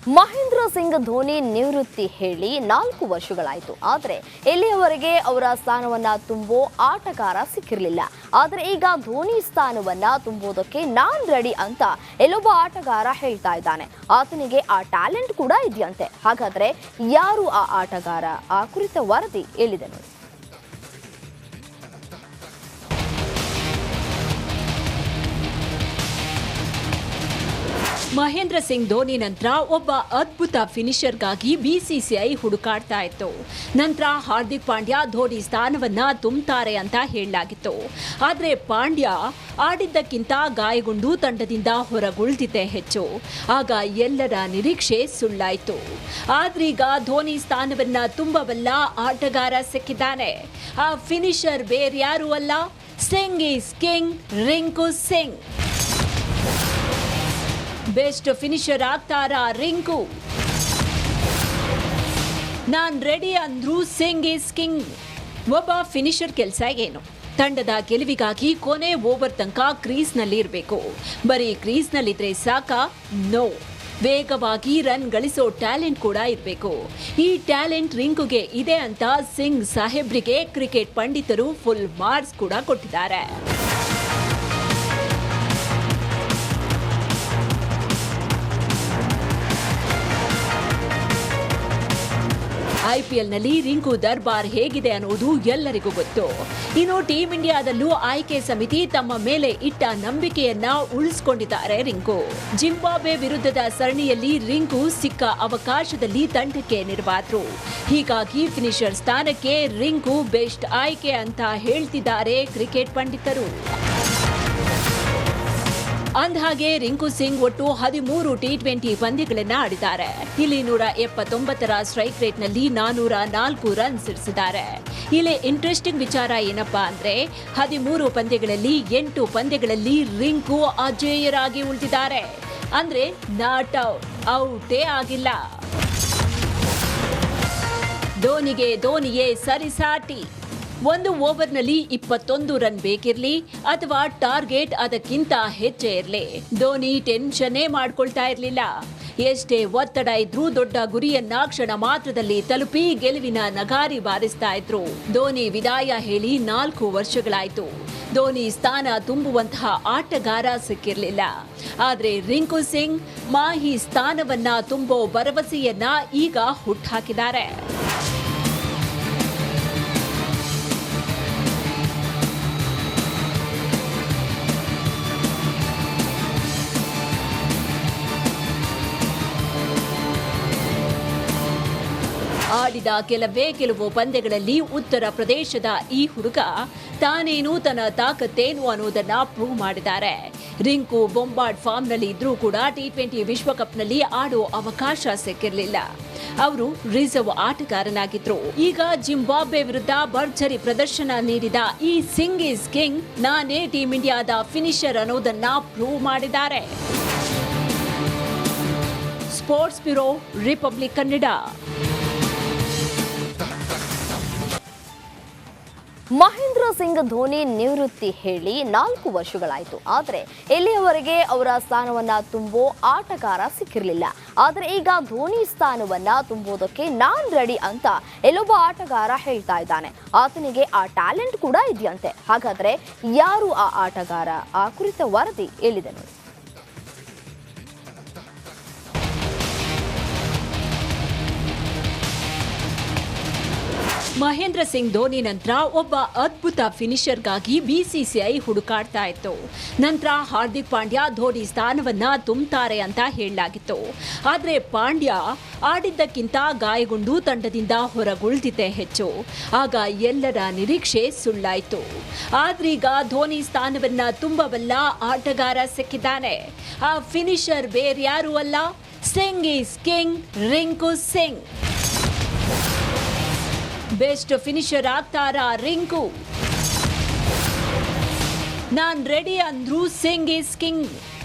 ಮಹೇಂದ್ರ ಸಿಂಗ್ ಧೋನಿ ನಿವೃತ್ತಿ ಹೇಳಿ 4 ವರ್ಷಗಳಾಯಿತು. ಆದರೆ ಇಲ್ಲಿಯವರೆಗೆ ಅವರ ಸ್ಥಾನವನ್ನ ತುಂಬೋ ಆಟಗಾರ ಸಿಕ್ಕಿರಲಿಲ್ಲ. ಆದರೆ ಈಗ ಧೋನಿ ಸ್ಥಾನವನ್ನ ತುಂಬುವುದಕ್ಕೆ ನಾನ್ ರೆಡಿ ಅಂತ ಎಲ್ಲೊಬ್ಬ ಆಟಗಾರ ಹೇಳ್ತಾ ಇದ್ದಾನೆ. ಆತನಿಗೆ ಆ ಟ್ಯಾಲೆಂಟ್ ಕೂಡ ಇದೆಯಂತೆ. ಹಾಗಾದ್ರೆ ಯಾರು ಆ ಆಟಗಾರ? ಆ ಕುರಿತ ವರದಿ ಎಲ್ಲಿದೆ ನೋಡಿ. ಮಹೇಂದ್ರ ಸಿಂಗ್ ಧೋನಿ ನಂತರ ಒಬ್ಬ ಅದ್ಭುತ ಫಿನಿಷರ್ಗಾಗಿ ಬಿಸಿಸಿಐ ಹುಡುಕಾಡ್ತಾ ಇತ್ತು. ನಂತರ ಹಾರ್ದಿಕ್ ಪಾಂಡ್ಯ ಧೋನಿ ಸ್ಥಾನವನ್ನ ತುಂಬುತ್ತಾರೆ ಅಂತ ಹೇಳಲಾಗಿತ್ತು. ಆದರೆ ಪಾಂಡ್ಯ ಆಡಿದ್ದಕ್ಕಿಂತ ಗಾಯಗೊಂಡು ತಂಡದಿಂದ ಹೊರಗುಳಿದಿದ್ದೇ ಹೆಚ್ಚು. ಆಗ ಎಲ್ಲರ ನಿರೀಕ್ಷೆ ಸುಳ್ಳಾಯಿತು. ಆದ್ರೀಗ ಧೋನಿ ಸ್ಥಾನವನ್ನ ತುಂಬಬಲ್ಲ ಆಟಗಾರ ಸಿಕ್ಕಿದ್ದಾನೆ. ಆ ಫಿನಿಷರ್ ಬೇರ್ಯಾರೂ ಅಲ್ಲ, Singh is king, Rinku Singh. Best finisher ಆಗ್ತಾರಾ ರಿಂಕು? ನಾನ್ ರೆಡಿ ಅಂದ್ರು ಸಿಂಗ್ ಈಸ್ ಕಿಂಗ್. ಒಬ್ಬ ಫಿನಿಷರ್ ಕೆಲಸ ಏನು? ತಂಡದ ಗೆಲುವಿಗಾಗಿ ಕೊನೆ ಓವರ್ ತನಕ ಕ್ರೀಸ್ನಲ್ಲಿ ಇರಬೇಕು. ಬರೀ ಕ್ರೀಸ್ನಲ್ಲಿದ್ರೆ ಸಾಕ? ನೋ. ವೇಗವಾಗಿ ರನ್ ಗಳಿಸೋ ಟ್ಯಾಲೆಂಟ್ ಕೂಡ ಇರಬೇಕು. ಈ ಟ್ಯಾಲೆಂಟ್ ರಿಂಕುಗೆ ಇದೆ ಅಂತ ಸಿಂಗ್ ಸಾಹೇಬ್ರಿಗೆ ಕ್ರಿಕೆಟ್ ಪಂಡಿತರು ಫುಲ್ ಮಾರ್ಕ್ಸ್ ಕೂಡ ಕೊಟ್ಟಿದ್ದಾರೆ. ಐಪಿಎಲ್ನಲ್ಲಿ ರಿಂಕು ದರ್ಬಾರ್ ಹೇಗಿದೆ ಅನ್ನೋದು ಎಲ್ಲರಿಗೂ ಗೊತ್ತು. ಇನ್ನು ಟೀಂ ಇಂಡಿಯಾದಲ್ಲೂ ಆಯ್ಕೆ ಸಮಿತಿ ತಮ್ಮ ಮೇಲೆ ಇಟ್ಟ ನಂಬಿಕೆಯನ್ನ ಉಳಿಸಿಕೊಂಡಿದ್ದಾರೆ ರಿಂಕು. ಜಿಂಬಾಬ್ವೆ ವಿರುದ್ಧದ ಸರಣಿಯಲ್ಲಿ ರಿಂಕು ಸಿಕ್ಕ ಅವಕಾಶದಲ್ಲಿ ತಂಡಕ್ಕೆ ನೆರವಾದ್ರು. ಹೀಗಾಗಿ ಫಿನಿಷರ್ ಸ್ಥಾನಕ್ಕೆ ರಿಂಕು ಬೆಸ್ಟ್ ಆಯ್ಕೆ ಅಂತ ಹೇಳ್ತಿದ್ದಾರೆ ಕ್ರಿಕೆಟ್ ಪಂಡಿತರು. ಅಂದಹಾಗೆ ರಿಂಕು ಸಿಂಗ್ ಒಟ್ಟು 13 ಟಿ20 ಪಂದ್ಯಗಳನ್ನು ಆಡಿದ್ದಾರೆ. ಇಲ್ಲಿ 179ರ ಸ್ಟ್ರೈಕ್ ರೇಟ್ನಲ್ಲಿ 404 ರನ್ ಸಿಡಿಸಿದ್ದಾರೆ. ಇಲ್ಲಿ ಇಂಟ್ರೆಸ್ಟಿಂಗ್ ವಿಚಾರ ಏನಪ್ಪಾ ಅಂದ್ರೆ 13 ಪಂದ್ಯಗಳಲ್ಲಿ 8 ಪಂದ್ಯಗಳಲ್ಲಿ ರಿಂಕು ಅಜೇಯರಾಗಿ ಉಳಿದಿದ್ದಾರೆ. ಅಂದ್ರೆ ನಾಟ್ ಔಟೇ ಆಗಿಲ್ಲ. ಧೋನಿಗೆ ಧೋನಿಯೇ ಸರಿಸಾಟಿ. ಒಂದು ಓವರ್ನಲ್ಲಿ 21 ರನ್ ಬೇಕಿರ್ಲಿ ಅಥವಾ ಟಾರ್ಗೆಟ್ ಅದಕ್ಕಿಂತ ಹೆಚ್ಚೇ ಇರಲಿ, ಧೋನಿ ಟೆನ್ಷನ್ನೇ ಮಾಡ್ಕೊಳ್ತಾ ಇರಲಿಲ್ಲ. ಎಷ್ಟೇ ಒತ್ತಡ ಇದ್ರೂ ದೊಡ್ಡ ಗುರಿಯನ್ನ ಕ್ಷಣ ಮಾತ್ರದಲ್ಲಿ ತಲುಪಿ ಗೆಲುವಿನ ನಗಾರಿ ಬಾರಿಸ್ತಾ ಇದ್ರು. ಧೋನಿ ವಿದಾಯ ಹೇಳಿ 4 ವರ್ಷಗಳಾಯ್ತು. ಧೋನಿ ಸ್ಥಾನ ತುಂಬುವಂತಹ ಆಟಗಾರ ಸಿಕ್ಕಿರಲಿಲ್ಲ. ಆದ್ರೆ ರಿಂಕು ಸಿಂಗ್ ಮಾಹಿ ಸ್ಥಾನವನ್ನ ತುಂಬೋ ಭರವಸೆಯನ್ನ ಈಗ ಹುಟ್ಟಾಕಿದ್ದಾರೆ. ಆಡಿದ ಕೆಲವು ಪಂದ್ಯಗಳಲ್ಲಿ ಉತ್ತರ ಪ್ರದೇಶದ ಈ ಹುಡುಗ ತಾನೇನು ತನ್ನ ತಾಕತ್ತೇನು ಅನ್ನೋದನ್ನ ಪ್ರೂವ್ ಮಾಡಿದ್ದಾರೆ. ರಿಂಕು ಬೊಂಬಾರ್ಡ್ ಫಾರ್ಮ್ನಲ್ಲಿ ಇದ್ರೂ ಕೂಡ ಟಿ20 ವಿಶ್ವಕಪ್ನಲ್ಲಿ ಆಡೋ ಅವಕಾಶ ಸಿಕ್ಕಿರಲಿಲ್ಲ. ಅವರು ರಿಸರ್ವ್ ಆಟಗಾರನಾಗಿದ್ರು. ಈಗ ಜಿಂಬಾಬ್ವೆ ವಿರುದ್ಧ ಭರ್ಜರಿ ಪ್ರದರ್ಶನ ನೀಡಿದ ಈ ಸಿಂಗ್ ಈಸ್ ಕಿಂಗ್, ನಾನೇ ಟೀಂ ಇಂಡಿಯಾದ ಫಿನಿಷರ್ ಅನ್ನೋದನ್ನ ಪ್ರೂವ್ ಮಾಡಿದ್ದಾರೆ. Sports bureau, republic Kannada. Mahendra Singh Dhoni ನಿವೃತ್ತಿ ಹೇಳಿ 4 ವರ್ಷಗಳಾಯಿತು. ಆದರೆ ಇಲ್ಲಿಯವರೆಗೆ ಅವರ ಸ್ಥಾನವನ್ನ ತುಂಬೋ ಆಟಗಾರ ಸಿಕ್ಕಿರಲಿಲ್ಲ. ಆದರೆ ಈಗ ಧೋನಿ ಸ್ಥಾನವನ್ನ ತುಂಬುವುದಕ್ಕೆ ನಾನ್ ರೆಡಿ ಅಂತ ಎಲ್ಲೊಬ್ಬ ಆಟಗಾರ ಹೇಳ್ತಾ ಇದ್ದಾನೆ. ಆತನಿಗೆ ಆ ಟ್ಯಾಲೆಂಟ್ ಕೂಡ ಇದೆಯಂತೆ. ಹಾಗಾದ್ರೆ ಯಾರು ಆ ಆಟಗಾರ? ಆ ಕುರಿತ ವರದಿ ಎಲ್ಲಿದೆ ನೋಡಿ. ಮಹೇಂದ್ರ ಸಿಂಗ್ ಧೋನಿ ನಂತರ ಒಬ್ಬ ಅದ್ಭುತ ಫಿನಿಷರ್ಗಾಗಿ ಬಿಸಿಸಿಐ ಹುಡುಕಾಡ್ತಾ ಇತ್ತು. ನಂತರ ಹಾರ್ದಿಕ್ ಪಾಂಡ್ಯ ಧೋನಿ ಸ್ಥಾನವನ್ನ ತುಂಬುತ್ತಾರೆ ಅಂತ ಹೇಳಲಾಗಿತ್ತು. ಆದರೆ ಪಾಂಡ್ಯ ಆಡಿದ್ದಕ್ಕಿಂತ ಗಾಯಗೊಂಡು ತಂಡದಿಂದ ಹೊರಗುಳಿದಿದ್ದೇ ಹೆಚ್ಚು. ಆಗ ಎಲ್ಲರ ನಿರೀಕ್ಷೆ ಸುಳ್ಳಾಯಿತು. ಆದ್ರೀಗ ಧೋನಿ ಸ್ಥಾನವನ್ನ ತುಂಬಬಲ್ಲ ಆಟಗಾರ ಸಿಕ್ಕಿದ್ದಾನೆ. ಆ ಫಿನಿಷರ್ ಬೇರ್ಯಾರೂ ಅಲ್ಲ, Singh is king, Rinku Singh. Best finisher ಆಗ್ತಾರಾ ರಿಂಕು? ನಾನ್ ರೆಡಿ ಅಂದ್ರು ಸಿಂಗ್ ಈಸ್ ಕಿಂಗ್.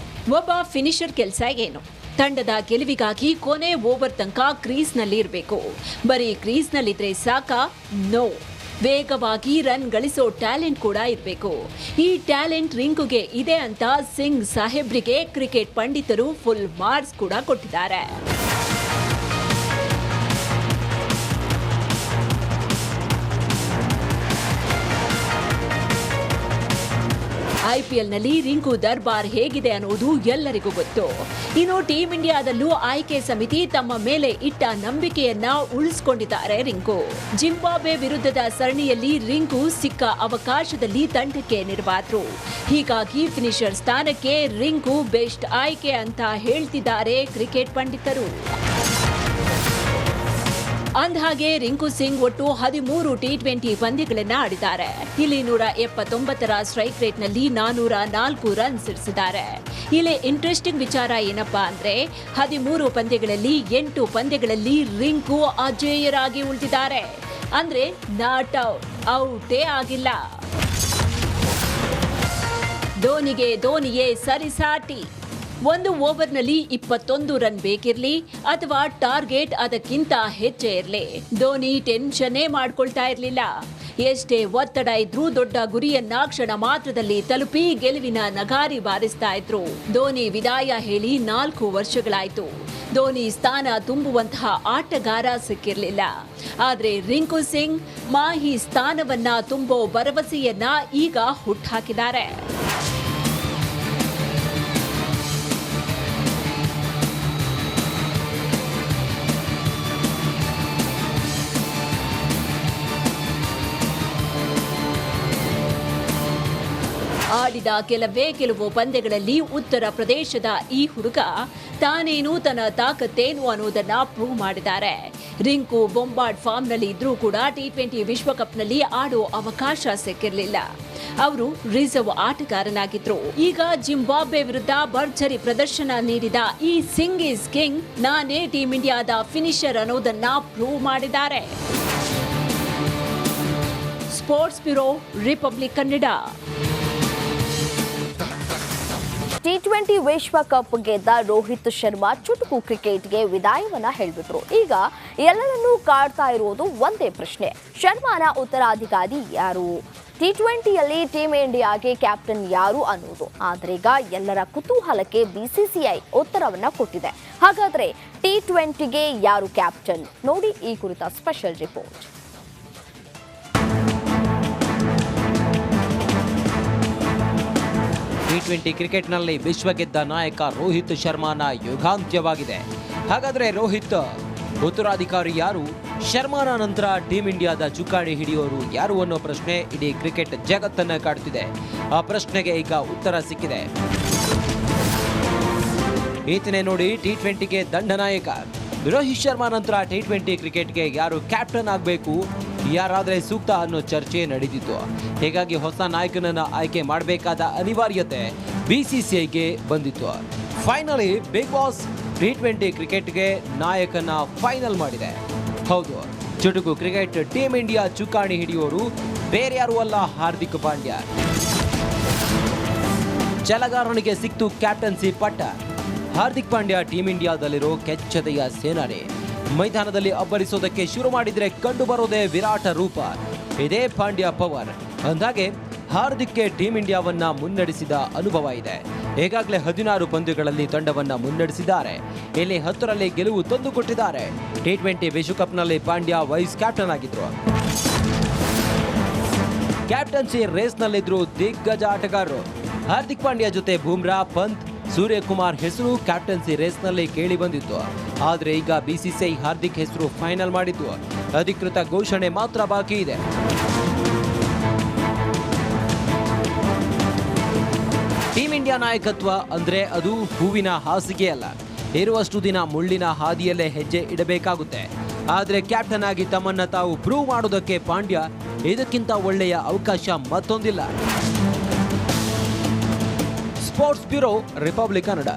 ಒಬ್ಬ ಫಿನಿಷರ್ ಕೆಲಸ ಏನು? ತಂಡದ ಗೆಲುವಿಗಾಗಿ ಕೊನೆ ಓವರ್ ತನಕ ಕ್ರೀಸ್ನಲ್ಲಿ ಇರಬೇಕು. ಬರೀ ಕ್ರೀಸ್ನಲ್ಲಿದ್ರೆ ಸಾಕ? ನೋ. ವೇಗವಾಗಿ ರನ್ ಗಳಿಸೋ ಟ್ಯಾಲೆಂಟ್ ಕೂಡ ಇರಬೇಕು. ಈ ಟ್ಯಾಲೆಂಟ್ ರಿಂಕುಗೆ ಇದೆ ಅಂತ ಸಿಂಗ್ ಸಾಹೇಬ್ರಿಗೆ ಕ್ರಿಕೆಟ್ ಪಂಡಿತರು ಫುಲ್ ಮಾರ್ಕ್ಸ್ ಕೂಡ ಕೊಟ್ಟಿದ್ದಾರೆ. ಐಪಿಎಲ್ನಲ್ಲಿ ರಿಂಕು ದರ್ಬಾರ್ ಹೇಗಿದೆ ಅನ್ನೋದು ಎಲ್ಲರಿಗೂ ಗೊತ್ತು. ಇನ್ನು ಟೀಂ ಇಂಡಿಯಾದಲ್ಲೂ ಆಯ್ಕೆ ಸಮಿತಿ ತಮ್ಮ ಮೇಲೆ ಇಟ್ಟ ನಂಬಿಕೆಯನ್ನ ಉಳಿಸಿಕೊಂಡಿದ್ದಾರೆ ರಿಂಕು. ಜಿಂಬಾಬ್ವೆ ವಿರುದ್ಧದ ಸರಣಿಯಲ್ಲಿ ರಿಂಕು ಸಿಕ್ಕ ಅವಕಾಶದಲ್ಲಿ ತಂಡಕ್ಕೆ ನೆರವಾದ್ರು. ಹೀಗಾಗಿ ಫಿನಿಶರ್ ಸ್ಥಾನಕ್ಕೆ ರಿಂಕು ಬೆಸ್ಟ್ ಆಯ್ಕೆ ಅಂತ ಹೇಳ್ತಿದ್ದಾರೆ ಕ್ರಿಕೆಟ್ ಪಂಡಿತರು. ಅಂದಹಾಗೆ ರಿಂಕು ಸಿಂಗ್ ಒಟ್ಟು 13 ಟಿ20 ಪಂದ್ಯಗಳನ್ನ ಆಡಿದ್ದಾರೆ. ಇಲ್ಲಿ 179ರ ಸ್ಟ್ರೈಕ್ ರೇಟ್ನಲ್ಲಿ 404 ರನ್ ಸಿಡಿಸಿದ್ದಾರೆ. ಇಲ್ಲಿ ಇಂಟ್ರೆಸ್ಟಿಂಗ್ ವಿಚಾರ ಏನಪ್ಪಾ ಅಂದ್ರೆ 13 ಪಂದ್ಯಗಳಲ್ಲಿ 8 ಪಂದ್ಯಗಳಲ್ಲಿ ರಿಂಕು ಅಜೇಯರಾಗಿ ಉಳಿದಿದ್ದಾರೆ. ಅಂದ್ರೆ ನಾಟ್ ಔಟೇ ಆಗಿಲ್ಲ. ಧೋನಿಗೆ ಧೋನಿಯೇ ಸರಿಸಾಟಿ. ಒಂದು ಓವರ್ನಲ್ಲಿ 21 ರನ್ ಬೇಕಿರ್ಲಿ ಅಥವಾ ಟಾರ್ಗೆಟ್ ಅದಕ್ಕಿಂತ ಹೆಚ್ಚೇ ಇರಲಿ, ಧೋನಿ ಟೆನ್ಷನ್ನೇ ಮಾಡ್ಕೊಳ್ತಾ ಇರಲಿಲ್ಲ. ಎಷ್ಟೇ ಒತ್ತಡ ಇದ್ರೂ ದೊಡ್ಡ ಗುರಿಯನ್ನ ಕ್ಷಣ ಮಾತ್ರದಲ್ಲಿ ತಲುಪಿ ಗೆಲುವಿನ ನಗಾರಿ ಬಾರಿಸ್ತಾ ಇದ್ರು. ಧೋನಿ ವಿದಾಯ ಹೇಳಿ 4 ವರ್ಷಗಳಾಯ್ತು. ಧೋನಿ ಸ್ಥಾನ ತುಂಬುವಂತಹ ಆಟಗಾರ ಸಿಕ್ಕಿರಲಿಲ್ಲ. ಆದ್ರೆ ರಿಂಕು ಸಿಂಗ್ ಮಾಹಿ ಸ್ಥಾನವನ್ನ ತುಂಬೋ ಭರವಸೆಯನ್ನ ಈಗ ಹುಟ್ಟಾಕಿದ್ದಾರೆ. ಆಡಿದ ಕೆಲವು ಪಂದ್ಯಗಳಲ್ಲಿ ಉತ್ತರ ಪ್ರದೇಶದ ಈ ಹುಡುಗ ತಾನೇನು ತನ್ನ ತಾಕತ್ತೇನು ಅನ್ನೋದನ್ನ ಪ್ರೂವ್ ಮಾಡಿದ್ದಾರೆ. ರಿಂಕು ಬೊಂಬಾರ್ಡ್ ಫಾರ್ಮ್ನಲ್ಲಿ ಇದ್ರೂ ಕೂಡ ಟಿ20 ವಿಶ್ವಕಪ್ನಲ್ಲಿ ಆಡೋ ಅವಕಾಶ ಸಿಕ್ಕಿರಲಿಲ್ಲ. ಅವರು ರಿಸರ್ವ್ ಆಟಗಾರನಾಗಿದ್ರು. ಈಗ ಜಿಂಬಾಬ್ವೆ ವಿರುದ್ಧ ಭರ್ಜರಿ ಪ್ರದರ್ಶನ ನೀಡಿದ ಈ ಸಿಂಗ್ ಇಸ್ ಕಿಂಗ್, ನಾನೇ ಟೀಂ ಇಂಡಿಯಾದ ಫಿನಿಶರ್ ಅನ್ನೋದನ್ನ ಪ್ರೂವ್ ಮಾಡಿದ್ದಾರೆ. Sports bureau, republic Kannada. T20 ವಿಶ್ವಕಪ್ ಗೆದ್ದ ರೋಹಿತ್ ಶರ್ಮಾ ಚುಟುಕು ಕ್ರಿಕೆಟ್ಗೆ ವಿದಾಯವನ್ನ ಹೇಳಿಬಿಟ್ರು. ಈಗ ಎಲ್ಲರನ್ನೂ ಕಾಡ್ತಾ ಇರುವುದು ಒಂದೇ ಪ್ರಶ್ನೆ, ಶರ್ಮಾನ ಉತ್ತರಾಧಿಕಾರಿ ಯಾರು? ಟಿ20ಯಲ್ಲಿ ಟೀಮ್ ಇಂಡಿಯಾಗೆ ಕ್ಯಾಪ್ಟನ್ ಯಾರು ಅನ್ನೋದು. ಆದರೆ ಈಗ ಎಲ್ಲರ ಕುತೂಹಲಕ್ಕೆ ಬಿಸಿಸಿಐ ಉತ್ತರವನ್ನ ಕೊಟ್ಟಿದೆ. ಹಾಗಾದ್ರೆ ಟಿ20ಗೆ ಯಾರು ಕ್ಯಾಪ್ಟನ್? ನೋಡಿ ಈ ಕುರಿತ ಸ್ಪೆಷಲ್ ರಿಪೋರ್ಟ್. ಟಿ20 ಕ್ರಿಕೆಟ್ನಲ್ಲಿ ವಿಶ್ವ ಗೆದ್ದ ನಾಯಕ ರೋಹಿತ್ ಶರ್ಮಾನ ಯುಗಾಂತ್ಯವಾಗಿದೆ. ಹಾಗಾದ್ರೆ ರೋಹಿತ್ ಉತ್ತರಾಧಿಕಾರಿ ಯಾರು? ಶರ್ಮಾನ ನಂತರ ಟೀಂ ಇಂಡಿಯಾದ ಚುಕ್ಕಾಣಿ ಹಿಡಿಯೋರು ಯಾರು ಅನ್ನೋ ಪ್ರಶ್ನೆ ಇಡೀ ಕ್ರಿಕೆಟ್ ಜಗತ್ತನ್ನ ಕಾಡುತ್ತಿದೆ. ಆ ಪ್ರಶ್ನೆಗೆ ಈಗ ಉತ್ತರ ಸಿಕ್ಕಿದೆ. ಈತನೇ ನೋಡಿ ಟಿ20ಗೆ ದಂಡನಾಯಕ. ರೋಹಿತ್ ಶರ್ಮಾ ನಂತರ ಟಿ20 ಕ್ರಿಕೆಟ್ಗೆ ಯಾರು ಕ್ಯಾಪ್ಟನ್ ಆಗಬೇಕು, ಯಾರಾದ್ರೆ ಸೂಕ್ತ ಅನ್ನೋ ಚರ್ಚೆ ನಡೆದಿತ್ತು. ಹೀಗಾಗಿ ಹೊಸ ನಾಯಕನನ್ನ ಆಯ್ಕೆ ಮಾಡಬೇಕಾದ ಅನಿವಾರ್ಯತೆ ಬಿಸಿಸಿಐಗೆ ಬಂದಿತ್ತು. ಫೈನಲಿ ಬಿಗ್ ಬಾಸ್ ಟಿ20 ಕ್ರಿಕೆಟ್ಗೆ ನಾಯಕನ ಫೈನಲ್ ಮಾಡಿದೆ. ಹೌದು, ಚುಟುಕು ಕ್ರಿಕೆಟ್ ಟೀಮ್ ಇಂಡಿಯಾ ಚುಕ್ಕಾಣಿ ಹಿಡಿಯೋರು ಬೇರೆ ಯಾರು ಅಲ್ಲ, ಹಾರ್ದಿಕ್ ಪಾಂಡ್ಯ. ಛಲಗಾರನಿಗೆ ಸಿಕ್ತು ಕ್ಯಾಪ್ಟನ್ಸಿ ಪಟ್ಟ. ಹಾರ್ದಿಕ್ ಪಾಂಡ್ಯ ಟೀಮ್ ಇಂಡಿಯಾದಲ್ಲಿರೋ ಕೆಚ್ಚೆದೆಯ ಸೇನಾನಿ. ಮೈದಾನದಲ್ಲಿ ಅಬ್ಬರಿಸೋದಕ್ಕೆ ಶುರು ಮಾಡಿದ್ರೆ ಕಂಡು ಬರೋದೇ ವಿರಾಟ ರೂಪ. ಇದೇ ಪಾಂಡ್ಯ ಪವರ್. ಅಂದಾಗೆ ಹಾರ್ದಿಕ್ಗೆ ಟೀಮ್ ಇಂಡಿಯಾವನ್ನ ಮುನ್ನಡೆಸಿದ ಅನುಭವ ಇದೆ. ಈಗಾಗಲೇ 16 ಪಂದ್ಯಗಳಲ್ಲಿ ತಂಡವನ್ನ ಮುನ್ನಡೆಸಿದ್ದಾರೆ. ಇಲ್ಲಿ 10ರಲ್ಲಿ ಗೆಲುವು ತಂದುಕೊಟ್ಟಿದ್ದಾರೆ. ಟಿ20 ವಿಶ್ವಕಪ್ನಲ್ಲಿ ಪಾಂಡ್ಯ ವೈಸ್ ಕ್ಯಾಪ್ಟನ್ ಆಗಿದ್ರು. ಕ್ಯಾಪ್ಟನ್ಸಿ ರೇಸ್ನಲ್ಲಿದ್ರು ದಿಗ್ಗಜ ಆಟಗಾರರು. ಹಾರ್ದಿಕ್ ಪಾಂಡ್ಯ ಜೊತೆ ಬೂಮ್ರಾ, ಪಂತ್, ಸೂರ್ಯಕುಮಾರ್ ಹೆಸರು ಕ್ಯಾಪ್ಟನ್ಸಿ ರೇಸ್ನಲ್ಲಿ ಕೇಳಿ ಬಂದಿತ್ತು. ಆದರೆ ಈಗ ಬಿಸಿಸಿಐ ಹಾರ್ದಿಕ್ ಹೆಸರು ಫೈನಲ್ ಮಾಡಿದ್ದು. ಅಧಿಕೃತ ಘೋಷಣೆ ಮಾತ್ರ ಬಾಕಿ ಇದೆ. ಟೀಮ್ ಇಂಡಿಯಾ ನಾಯಕತ್ವ ಅಂದ್ರೆ ಅದು ಹೂವಿನ ಹಾಸಿಗೆ ಅಲ್ಲ. ಇರುವಷ್ಟು ದಿನ ಮುಳ್ಳಿನ ಹಾದಿಯಲ್ಲೇ ಹೆಜ್ಜೆ ಇಡಬೇಕಾಗುತ್ತೆ. ಆದರೆ ಕ್ಯಾಪ್ಟನ್ ಆಗಿ ತಮ್ಮನ್ನ ತಾವು ಪ್ರೂವ್ ಮಾಡೋದಕ್ಕೆ ಪಾಂಡ್ಯ ಇದಕ್ಕಿಂತ ಒಳ್ಳೆಯ ಅವಕಾಶ ಮತ್ತೊಂದಿಲ್ಲ. Sports bureau, republic Kannada.